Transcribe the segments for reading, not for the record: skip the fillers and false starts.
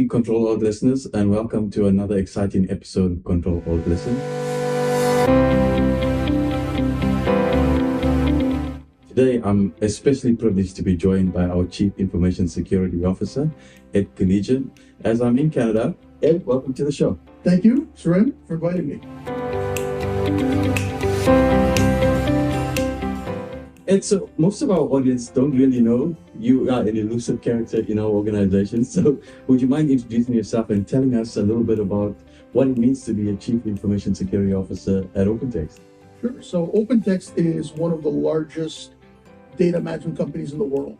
morning, Control Alt listeners, and welcome to another exciting episode of Control Alt Listen. Today, I'm especially privileged to be joined by our Chief Information Security Officer, Ed Kiledgian. As I'm in Canada, Ed, welcome to the show. Thank you, Suren, for inviting me. And so most of our audience don't really know you are an elusive character in our organization. So would you mind introducing yourself and telling us a little bit about what it means to be a Chief Information Security Officer at OpenText? Sure. So OpenText is one of the largest data management companies in the world.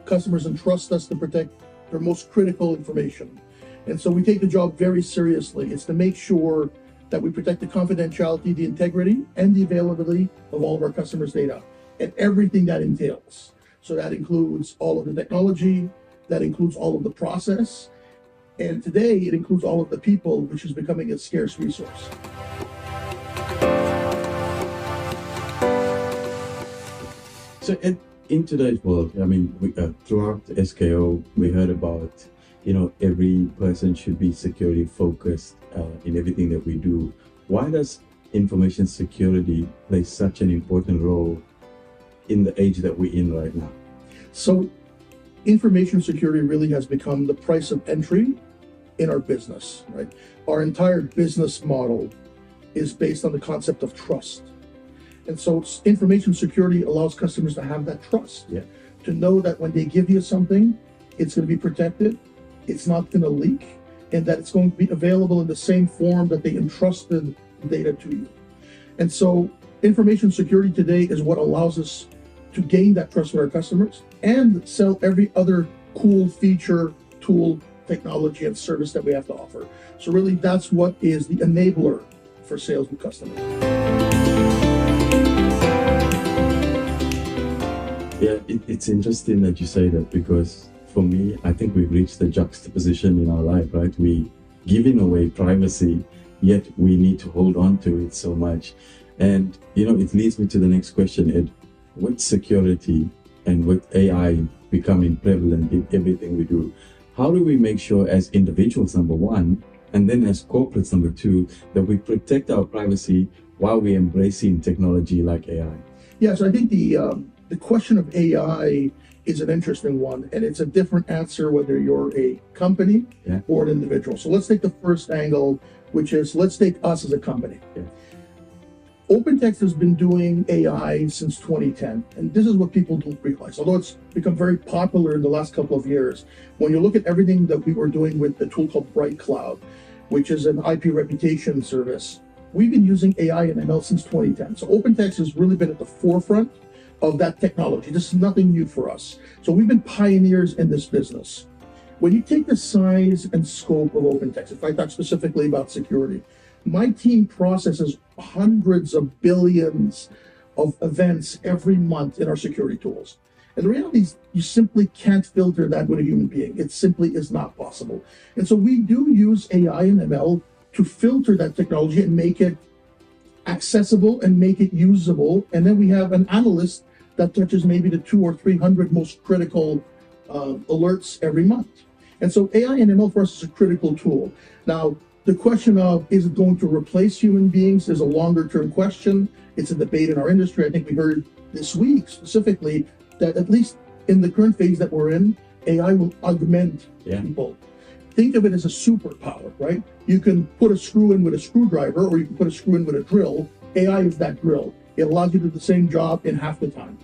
Customers entrust us to protect their most critical information. And so we take the job very seriously. It's to make sure that we protect the confidentiality, the integrity, and the availability of all of our customers' data and everything that entails. So that includes all of the technology, that includes all of the process, and today it includes all of the people, which is becoming a scarce resource. So in today's world, I mean, throughout SKO, we heard about, every person should be security focused in everything that we do. Why does information security play such an important role in the age that we're in right now? So information security really has become the price of entry in our business, right? Our entire business model is based on the concept of trust. And so information security allows customers to have that trust, to know that when they give you something, it's going to be protected, it's not going to leak, and that it's going to be available in the same form that they entrusted data to you. And so information security today is what allows us to gain that trust with our customers and sell every other cool feature, tool, technology, and service that we have to offer. So really, that's what is the enabler for sales with customers. Yeah, it's interesting that you say that, because for me, I think we've reached the juxtaposition in our life, right? We giving away privacy, yet we need to hold on to it so much. And, it leads me to the next question, Ed. With security and with AI becoming prevalent in everything we do, how do we make sure as individuals, number one, and then as corporates, number two, that we protect our privacy while we're embracing technology like AI? Yeah, so I think the question of AI is an interesting one, and it's a different answer whether you're a company or an individual. So let's take the first angle, which is let's take us as a company. Yeah. OpenText has been doing AI since 2010, and this is what people don't realize. Although it's become very popular in the last couple of years, when you look at everything that we were doing with the tool called Bright Cloud, which is an IP reputation service, we've been using AI and ML since 2010. So OpenText has really been at the forefront of that technology. This is nothing new for us. So we've been pioneers in this business. When you take the size and scope of OpenText, if I talk specifically about security, my team processes hundreds of billions of events every month in our security tools. And the reality is you simply can't filter that with a human being. It simply is not possible. And so we do use AI and ML to filter that technology and make it accessible and make it usable. And then we have an analyst that touches maybe the 200 or 300 most critical alerts every month. And so AI and ML for us is a critical tool. Now, the question of, is it going to replace human beings, is a longer term question. It's a debate in our industry. I think we heard this week specifically that at least in the current phase that we're in, AI will augment people. Think of it as a superpower, right? You can put a screw in with a screwdriver, or you can put a screw in with a drill. AI is that drill. It allows you to do the same job in half the time.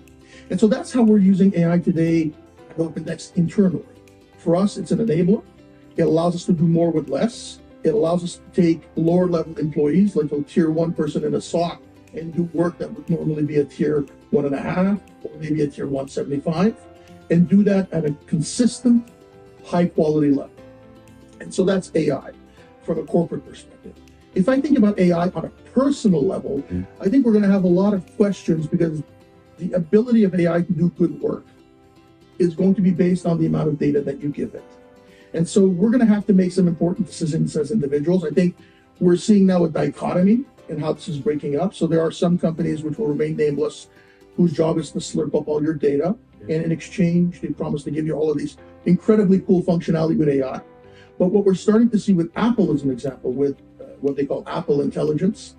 And so that's how we're using AI today at OpenText internally. For us, it's an enabler. It allows us to do more with less. It allows us to take lower level employees, like a tier 1 person in a SOC, and do work that would normally be a tier 1.5 or maybe a tier 175, and do that at a consistent, high quality level. And so that's AI from a corporate perspective. If I think about AI on a personal level, I think we're going to have a lot of questions, because the ability of AI to do good work is going to be based on the amount of data that you give it. And so we're going to have to make some important decisions as individuals. I think we're seeing now a dichotomy in how this is breaking up. So there are some companies which will remain nameless, whose job is to slurp up all your data. And in exchange, they promise to give you all of these incredibly cool functionality with AI. But what we're starting to see with Apple as an example, with what they call Apple Intelligence,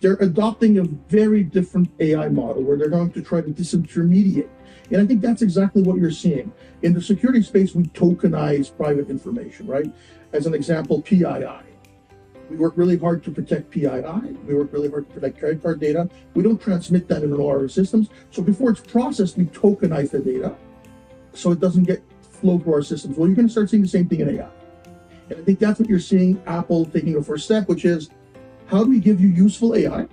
they're adopting a very different AI model where they're going to try to disintermediate. And I think that's exactly what you're seeing. In the security space, we tokenize private information, right? As an example, PII. We work really hard to protect PII. We work really hard to protect credit card data. We don't transmit that in all our systems. So before it's processed, we tokenize the data so it doesn't get flow through our systems. Well, you're going to start seeing the same thing in AI. And I think that's what you're seeing Apple taking a first step, which is how do we give you useful AI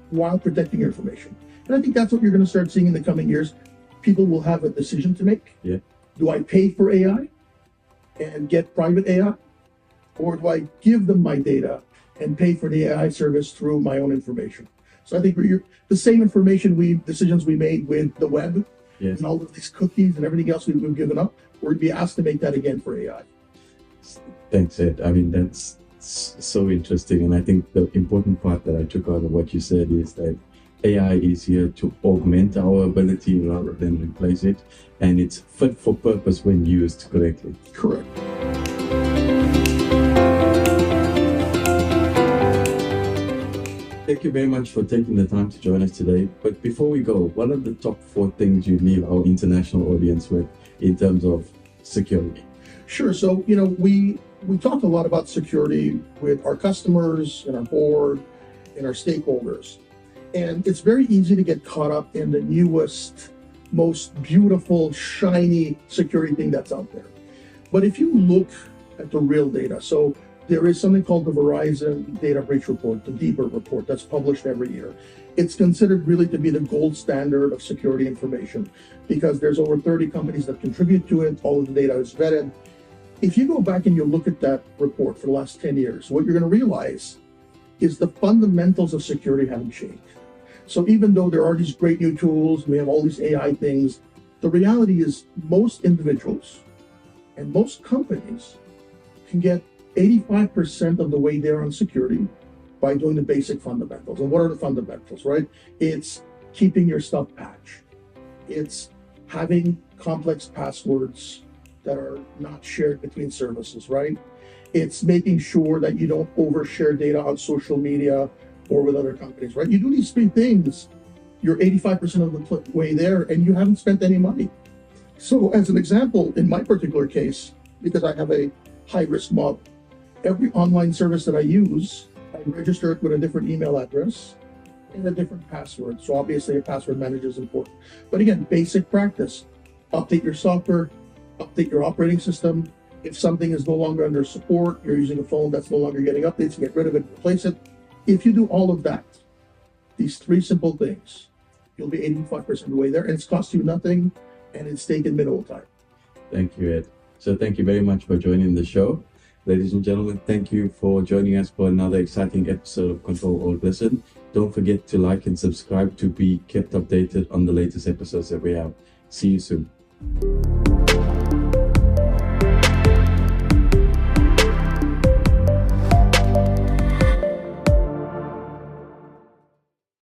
while protecting your information? And I think that's what you're going to start seeing in the coming years. People will have a decision to make. Yeah. Do I pay for AI and get private AI? Or do I give them my data and pay for the AI service through my own information? So I think the same decisions we made with the web, yes, and all of these cookies and everything else we've given up, we're going to be asked to make that again for AI. Thanks, Ed. I mean, that's so interesting. And I think the important part that I took out of what you said is that AI is here to augment our ability rather than replace it. And it's fit for purpose when used correctly. Correct. Thank you very much for taking the time to join us today. But before we go, what are the top 4 things you leave our international audience with in terms of security? Sure. So, we talk a lot about security with our customers and our board and our stakeholders. And it's very easy to get caught up in the newest, most beautiful, shiny security thing that's out there. But if you look at the real data, so there is something called the Verizon Data Breach Report, the DBER report, that's published every year. It's considered really to be the gold standard of security information because there's over 30 companies that contribute to it. All of the data is vetted. If you go back and you look at that report for the last 10 years, what you're going to realize is the fundamentals of security haven't changed. So even though there are these great new tools, we have all these AI things, the reality is most individuals and most companies can get 85% of the way there on security by doing the basic fundamentals. And what are the fundamentals, right? It's keeping your stuff patched. It's having complex passwords that are not shared between services, right? It's making sure that you don't overshare data on social media or with other companies, right? You do these 3 things, you're 85% of the way there and you haven't spent any money. So as an example, in my particular case, because I have a high-risk model, every online service that I use, I register it with a different email address and a different password. So obviously a password manager is important. But again, basic practice, update your software, update your operating system. If something is no longer under support, you're using a phone that's no longer getting updates, get rid of it, replace it. If you do all of that, these 3 simple things, you'll be 85% of the way there, and it's cost you nothing, and it's taken minimal time. Thank you, Ed. So thank you very much for joining the show. Ladies and gentlemen, thank you for joining us for another exciting episode of Control Alt Listen. Don't forget to like and subscribe to be kept updated on the latest episodes that we have. See you soon.